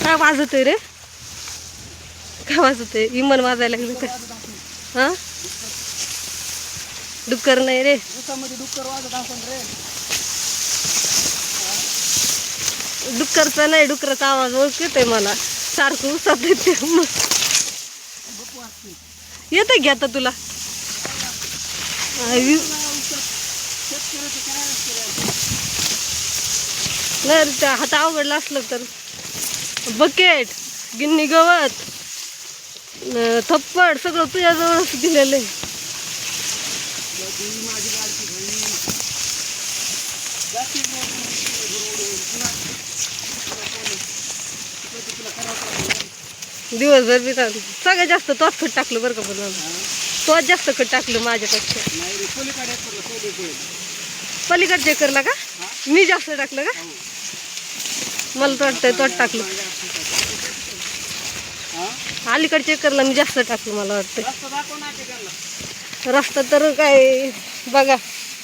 काय वाजतोय रे? काय वाजतोय? इमन वाजायला लागलं का? हा, डुक्कर नाही रे, डुक्कर वाजत असेल रे. डुक्करचा नाही, डुकराचा आवाज ओळख येतोय मला सारखं उसात येते. येतं घ्या आता तुला. नाही त्या हात अवघडला असलं तर बकेट, गिन्नी गवत, थप्पड सगळं तुझ्याजवळच दिलेलं आहे. दिवसभर बी सगळ्यात जास्त तोच खत टाकलं बरं का, पण तोच जास्त खत टाकलं माझ्यापेक्षा. पलीकडच्या करला का मी जास्त टाकलं का? मला तर वाटतंय तोच टाकलं. अलीकडच्या करला मी जास्त टाकलं मला वाटतं. रस्ता तर काय बघा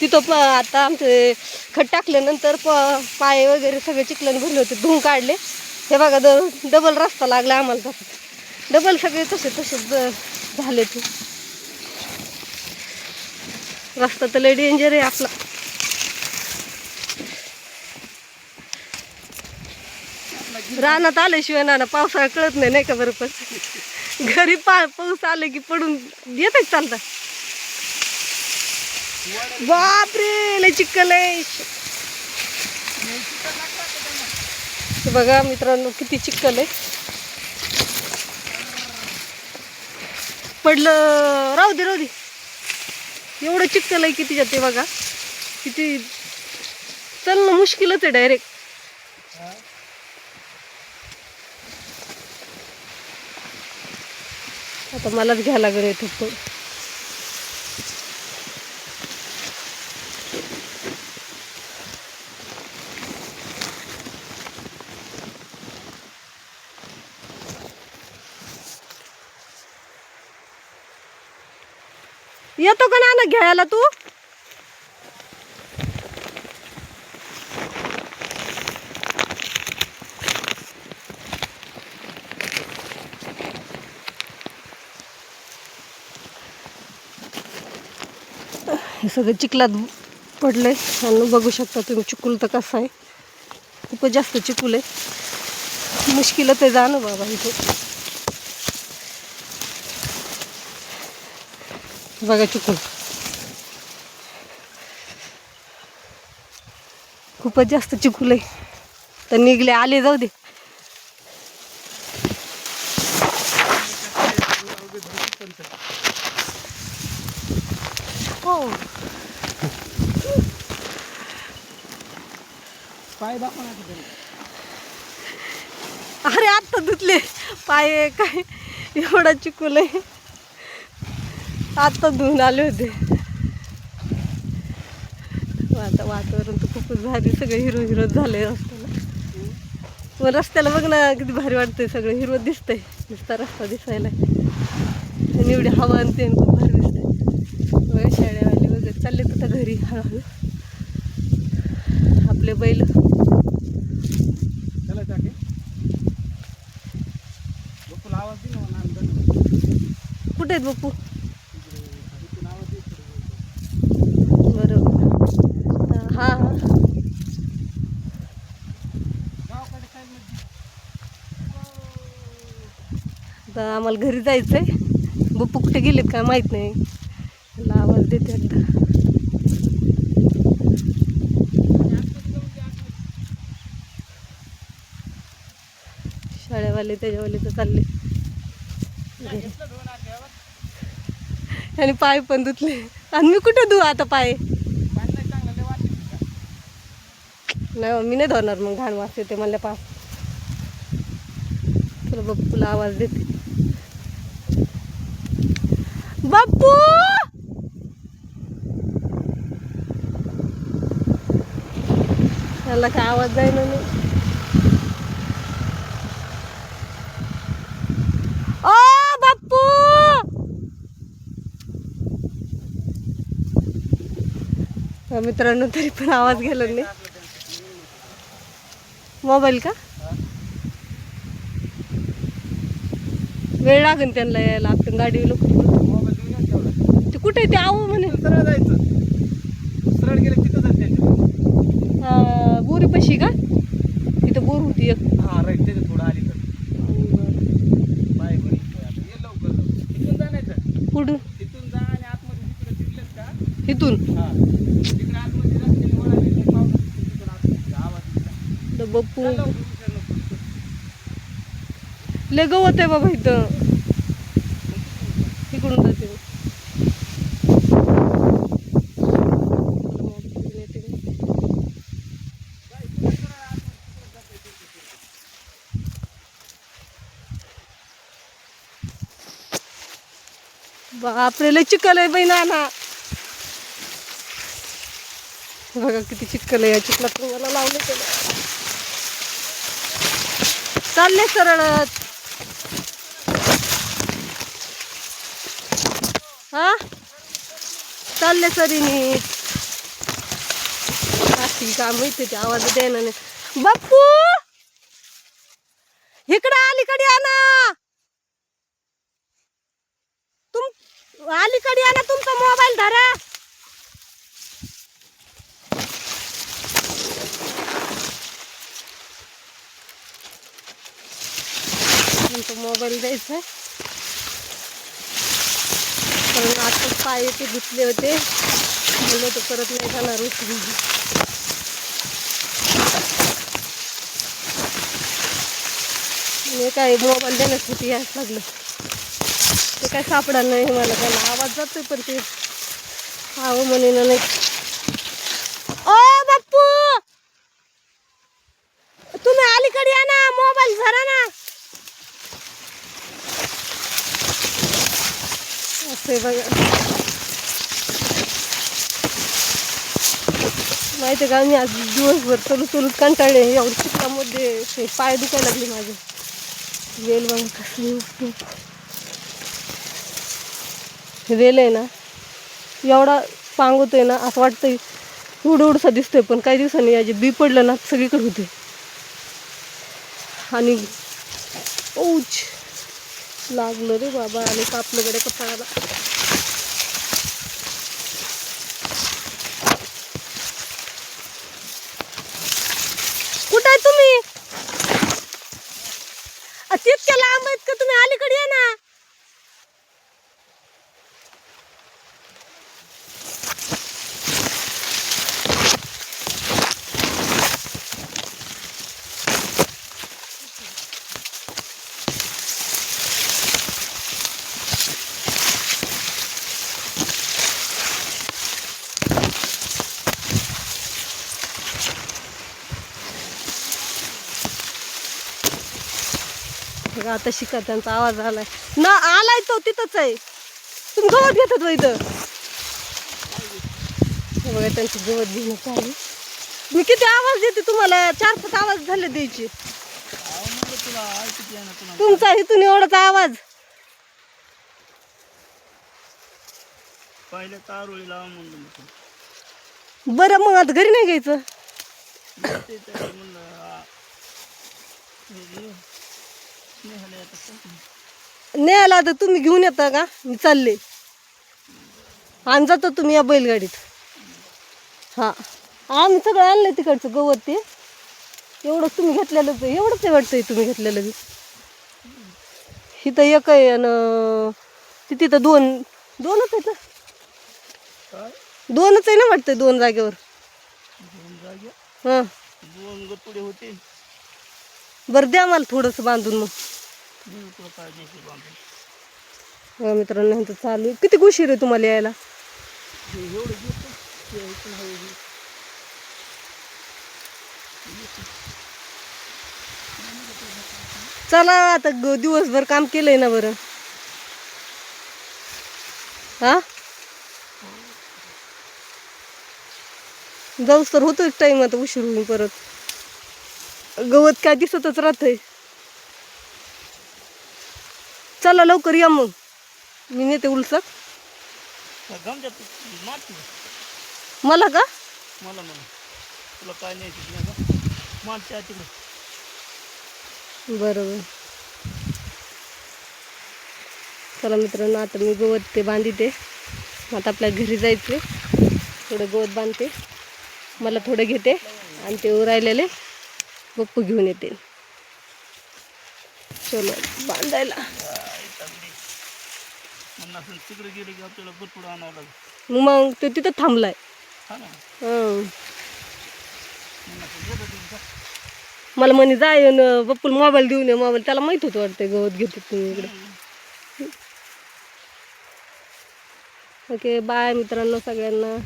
तिथं आता आमचे खत टाकल्यानंतर पाय वगैरे सगळे चिखलाने भरले होते, धुवून काढले. हे बघा डबल रस्ता लागला आम्हाला. तसं डबल सगळे तसेच झाले. ते रस्ता तर लय डेंजर आहे आपला. रानात आल्याशिवाय ना पावसाळा कळत नाही, नाही का बरं? पण घरी पाऊस आले की पडून येतच चालता. बापरे लय चिखल आहे. बघा मित्रांनो किती चिखल आहे. पडलं राहू दे एवढं चिखल आहे की तिच्यात. ते बघा किती चलणं मुश्किलच आहे डायरेक्ट. आता मलाच घ्यायला लागेल इथं. येतो का ना घ्यायला तू? हे सगळं चिखलात पडलंय आणि बघू शकता तुम्ही चिखल तर कसं आहे. खूपच जास्त चिखल आहे, मुश्किलच आहे जाणं बाबा इथे. बघा चिखल खूपच जास्त चिखल आहे. तर निघले आले जाऊ दे. हो पाय दाखवा. अरे आत्ता धुतले पाय, काय एवढा चिखल आहे. आत्ता धुवून आले होते. आता वातावरण तर खूपच भारी, सगळं हिरवं झालंय रस्त्याला. मग रस्त्याला बघ ना किती भारी वाटतंय, सगळं हिरवं दिसतंय. नुसता रस्ता दिसायला आणि एवढी हवा आणते खूप भारी दिसतंय. शाळेवाले वगैरे चालले तर घरी हळूहळू. आपले बैल कुठे आहेत बप्पू? बरोबर. हा आता आम्हाला घरी जायचंय. बप्पू कुठे गेलेत काय माहित नाही. त्याला आवाज देते एकदा. शाळेवाले त्याच्यावाले तर चालले आणि पाय पण धुतले. आणि मी कुठे धुऊ आता पाय? नाही मी नाही धुणार, मग घाण वास येते मला पाय. चला बप्पूला आवाज देते. बाप्पू त्याला काय आवाज जाईना नाही. ओ बाप्पू मित्रांनो तरी पण आवाज गेला नाही. मोबाईल का वेळ लागेल त्यांना यायला, आपण गाडी लोक मोबाईल घेऊन या तेवढा. ते कुठे ते आहो म्हणे सरळ जायचं, सरळ गेलं तिथं जायचं. बोरी पशी का तिथं बोर होती एक. हा राईट, त्याचं थोडं आली तर बाय बरी ये लवकर. तिथून जा नाही तर कुठून तिथून जा आणि आतमध्ये तिकडे फिरलेत का इथून हा तिकडे आतमध्ये रस्त्याने वळाले तर पावसात तिकडे आतमध्ये आवाज येतो. तर बप्पू चल लवकर, उशीर नको. लय गवत आहे बाबा इथं. इकडून जाते मी. बापरे लय चिखल आहे बाई नाना. बघा किती चिखल आहे, या चिखलात मला लावले त्याला. चालले सरळच. हा चालले सरी नीट. अशी काय माहिती ते आवाज द्यायला नाही. बाप्पू इकडे अलीकडे या ना, तुम अलीकडे या ना, तुमचा मोबाईल धरा. तुमचा मोबाईल द्यायचा आहे. कारण आता पाय ते धुतले होते, म्हणलं तर परत नाही जाणार होती. मी काय मोबाईल देण्यासाठी यायच लागलं, ते काय सापडा नाही मला. त्याला आवाज जातोय पण ते आव म्हणे ना नाही. ओ बाप्पू तुम्ही अलीकडे या ना, मोबाईल धरा ना. असे बघा माहिती का, मी आज दिवसभर चलू कंटाळले. एवढ्या चिखलामध्ये पाय दुखायला लागले माझे. वेल बघा कसं वेल आहे ना, एवढा पांगवतोय ना, असं वाटतंय उडसा दिसतोय. पण काही दिवसांनी याचे बी पडलं ना सगळीकडे होते. आणि ओच लागलं रे बाबा, आणि कापलं गड्या कपाळाला. कुठं आहे तुम्ही? तितक्या लांब आहेत का तुम्ही? अलीकडे या ना. आता शिका, त्यांचा आवाज आलाय ना, आलाय तो तिथंच आहे. तुम्ही गवत घेतात व इथं बघा, त्यांची गवत घेणं चालू. मी किती आवाज देते तुम्हाला, 4-5 आवाज झाले द्यायचे. तुमचा इथून एवढाच आवाज. पहिले तारोळी लावा म्हणलं. बरं मग आता घरी नाही घ्यायचं. न्यायला तर तुम्ही घेऊन येता का? मी चालले आणि जातो तुम्ही या बैलगाडीत. हा आम्ही सगळं आणलंय तिकडचं गवत. ते एवढंच तुम्ही घेतलेलं, एवढंच वाटतंय तुम्ही घेतलेलं बी. इथं एक आहे आणि तिथं दोनच आहेत ना. दोनच आहे ना वाटतंय, 2 जागेवर. हां होते. बरं द्या मला थोडंसं बांधून मग. मित्रांनो ह्यांचं चालू आहे. किती उशीर आहे तुम्हाला यायला? चला आता दिवसभर काम केलंय ना बरं. हा जाऊस तर होतोच टाइम, आता उशीर होईल परत. गवत काय दिसतच राहतंय. चला लवकर या मग, मी नेते उलसक. मला का? मला तुला काय नाही बरोबर. चला मित्रांनो, आता मी गवत ते बांधते. आता आपल्या घरी जायचं, थोडं गवत बांधते, मला थोडं घेते आणि ते उरायलेले पप्पू घेऊन येते. चलो बांधायला. तिकडे गेले की आपल्याला भरपूर आणावं लागेल. मग तो तिथं थांबलाय. हा ना. हं. मला म्हणे जाय पप्पूला मोबाईल देऊन ये. मोबाईल त्याला माहित होतं वाटतं गवत घेते तुम्ही इकडे. ओके बाय मित्रांनो सगळ्यांना.